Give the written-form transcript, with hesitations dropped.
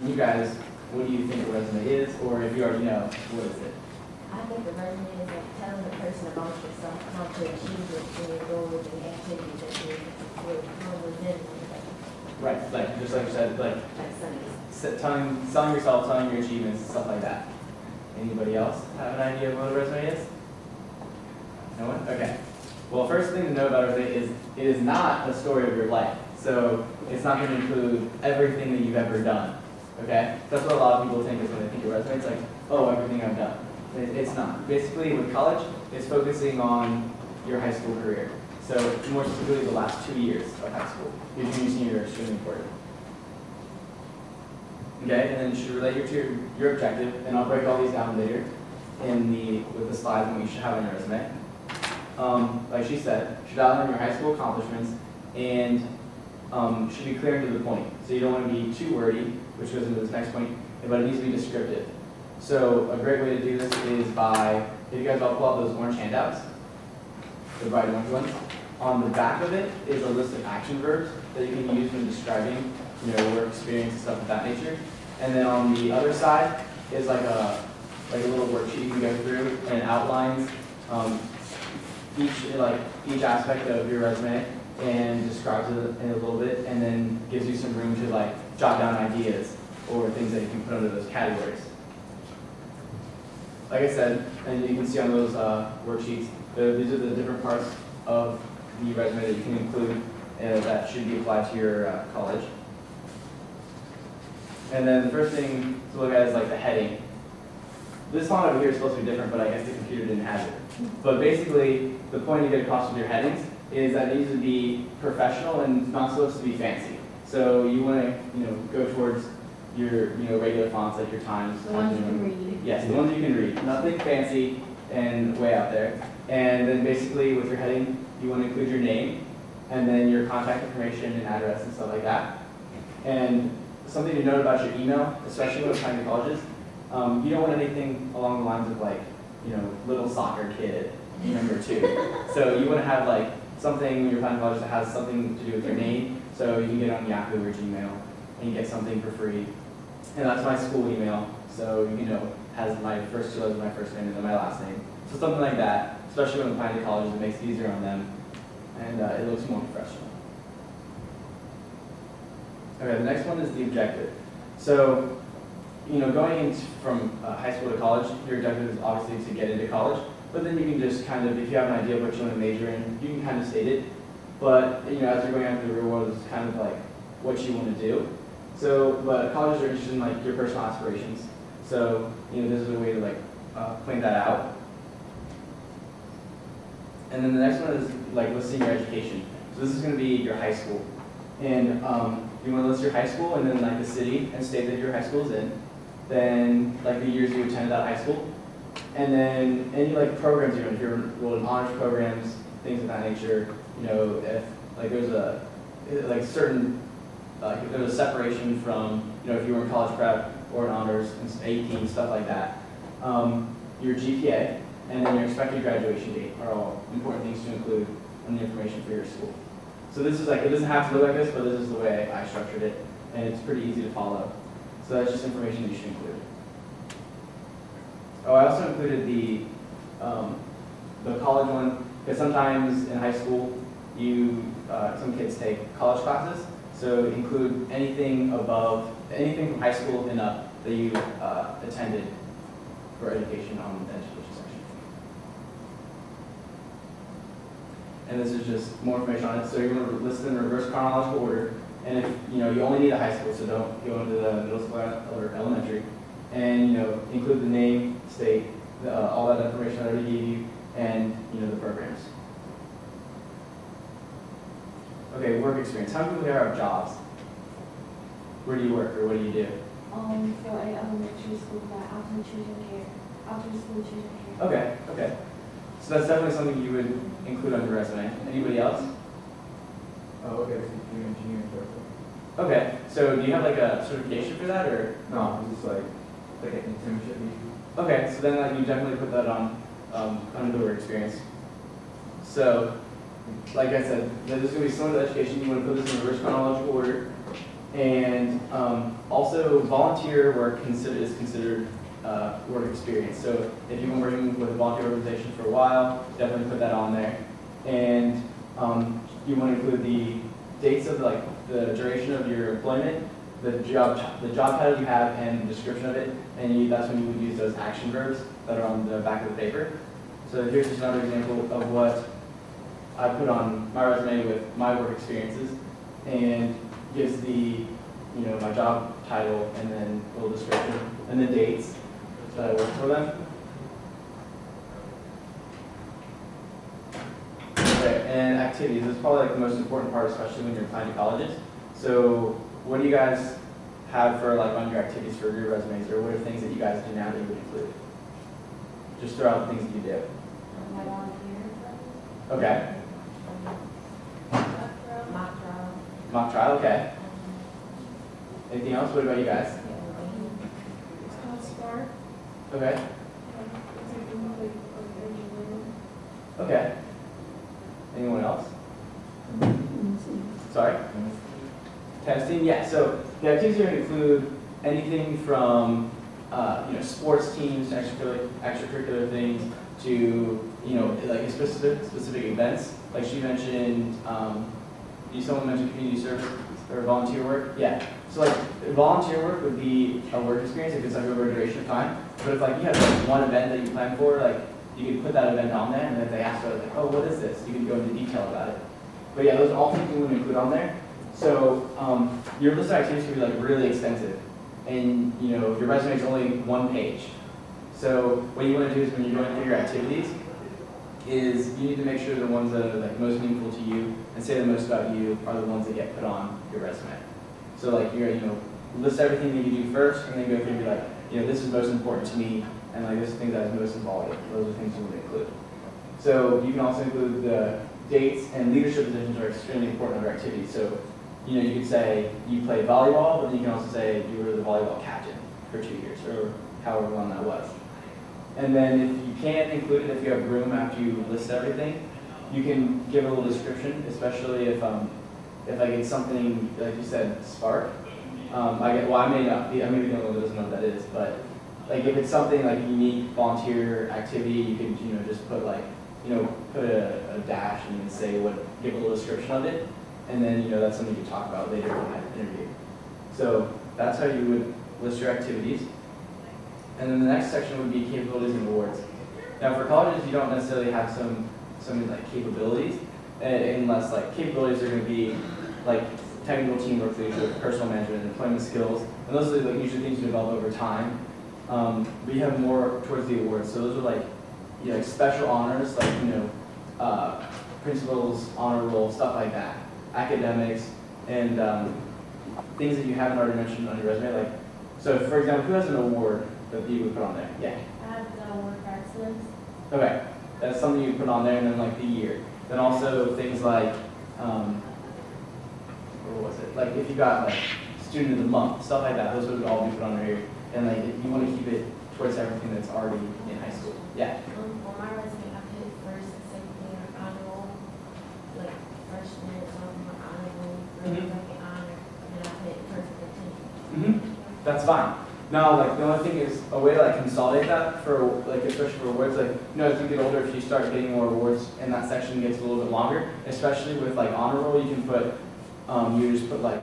You guys, what do you think a resume is, or if you already know, what is it? I think the resume is like telling the person about yourself, how to achieve it, and your goals and activities that you're within. Right, like just like you said, like Sundays. selling yourself, telling your achievements, stuff like that. Anybody else have an idea of what a resume is? No one? Okay. Well, first thing to know about a resume is it is not a story of your life. So it's not going to include everything that you've ever done. Okay? That's what a lot of people think is when they think of resume. It's like, oh, everything I've done. It's not. Basically, with college, it's focusing on your high school career. So more specifically, the last 2 years of high school. Your junior, senior year are extremely important. Okay, and then you should relate to your objective, and I'll break all these down later with the slides and what you should have on your resume. Like she said, should outline your high school accomplishments and should be clear and to the point. So you don't want to be too wordy, which goes into this next point, but it needs to be descriptive. So a great way to do this is by, if you guys all pull out those orange handouts, the bright orange ones, on the back of it is a list of action verbs that you can use when describing work experience and stuff of that nature. And then on the other side is like a little worksheet you can go through and it outlines each aspect of your resume and describes it in a little bit, and then gives you some room to jot down ideas or things that you can put under those categories. Like I said, and you can see on those worksheets, these are the different parts of the resume that you can include that should be applied to your college. And then the first thing to look at is the heading. This font over here is supposed to be different, but I guess the computer didn't have it. But basically, the point you get across with your headings is that it needs to be professional and it's not supposed to be fancy. So you want to go towards your regular fonts like your Times. The ones you can read. Yes, the ones you can read. Nothing fancy and way out there. And then basically with your heading, you want to include your name and then your contact information and address and stuff like that. And something to note about your email, especially when applying to colleges, you don't want anything along the lines of little soccer kid number 2. So you want to have something when you're applying to college that has something to do with your name. So you can get on Yahoo or Gmail and you get something for free. And that's my school email. So has my first 2 letters of my first name and then my last name. So something like that, especially when applying to college, it makes it easier on them and it looks more professional. Okay, the next one is the objective. So, going from high school to college, your objective is obviously to get into college, but then you can just if you have an idea of what you want to major in, you can kind of state it. But, as you're going out into the real world, it's kind of what you want to do. So, but colleges are interested in your personal aspirations. So, this is a way to point that out. And then the next one is listing your education. So this is going to be your high school. And you want to list your high school and then the city and state that your high school is in. Then the years you attended that high school. And then any programs you're in. If you're enrolled in honors programs, things of that nature. If there's a certain if there's a separation from if you were in college prep or in honors and AP, stuff like that. Your GPA and then your expected graduation date are all important things to include in the information for your school. So this is it doesn't have to look like this, but this is the way I structured it, and it's pretty easy to follow. So that's just information that you should include. Oh, I also included the college one, because sometimes in high school, some kids take college classes, so include anything from high school and up that you attended for education on the education section. And this is just more information on it. So you're going to list them in reverse chronological order. And if you only need a high school, so don't go into the middle school or elementary. And include the name, state, all that information that I already gave you, and the programs. Okay, work experience. How many people here have jobs? Where do you work or what do you do? For an elementary school, after school children care. Okay. So that's definitely something you would include on your resume. Anybody else? Oh, okay, so you're engineering director. Okay, so do you have a certification for that or? No, it's just an internship. Okay, so then you definitely put that on under the work experience. So, like I said, this is going to be similar to education. You want to put this in reverse chronological order, and Also, volunteer work is considered work experience. So if you've been working with a volunteer organization for a while, definitely put that on there. And you want to include the dates of like the duration of your employment, the job title you have, and the description of it. And that's when you would use those action verbs that are on the back of the paper. So here's just another example of what I put on my resume with my work experiences, and gives the my job title and then a little description and the dates that I worked for them. Okay, and activities. This is probably like the most important part, especially when you're applying to colleges. So what do you guys have for like on your activities for your resumes, or what are things that you guys do now that you would include? Just throw out the things that you do. My volunteer. Okay. Mock trial. Mock trial, okay. Anything else? What about you guys? It's called Spark. Okay. It's like a movie of engineering. Okay. Anyone else? Sorry? Testing, yeah. So the activities are going to include anything from sports teams, extracurricular things, to like specific events. Like she mentioned, someone mentioned community service or volunteer work. Yeah. So like volunteer work would be a work experience if it's like over a duration of time. But if like you have like one event that you plan for, like you could put that event on there, and then if they ask about it, like, oh, what is this? You can go into detail about it. But yeah, those are all things you would include on there. So your list of activities can be like really extensive, and your resume is only one page. So what you want to do is when you're going through your activities, is you need to make sure the ones that are like most meaningful to you and say the most about you are the ones that get put on your resume. So like you're list everything that you do first, and then go through and be like, this is most important to me, and like this is the things that I was most involved with. Those are things you would include. So you can also include the dates, and leadership positions are extremely important under activities. So you could say you played volleyball, but then you can also say you were the volleyball captain for 2 years, or however long that was. And then if you can't include it, if you have room after you list everything, you can give a little description, especially if I get something, like you said, Spark. I may not be, I may be the only one that doesn't know what that is, but like if it's something like unique volunteer activity, you could just put like put a dash and then say give a little description of it, and then that's something you talk about later in that interview. So that's how you would list your activities. And then the next section would be capabilities and awards. Now for colleges, you don't necessarily have some like capabilities, unless like capabilities are going to be like technical teamwork, leadership, personal management, employment skills, and those are like usually things you develop over time. We have more towards the awards, so those are like like special honors, like principals, honor roll, stuff like that, academics, and things that you haven't already mentioned on your resume. Like, so for example, who has an award that you would put on there? Yeah. I have the award for excellence. Okay, that's something you put on there, and then like the year. Then also things like, what was it? Like if you got like student of the month, stuff like that. Those would all be put on there. And like if you want to keep it towards everything that's already in high school. Yeah. On my resume, I put first and second year honor roll, like freshman, sophomore honor roll, second honor, and then I put perfect attendance. That's fine. Now, like the only thing is a way to like consolidate that for like especially for awards. Like as you get older, if you start getting more awards, and that section gets a little bit longer, especially with like honor roll, you can put you just put like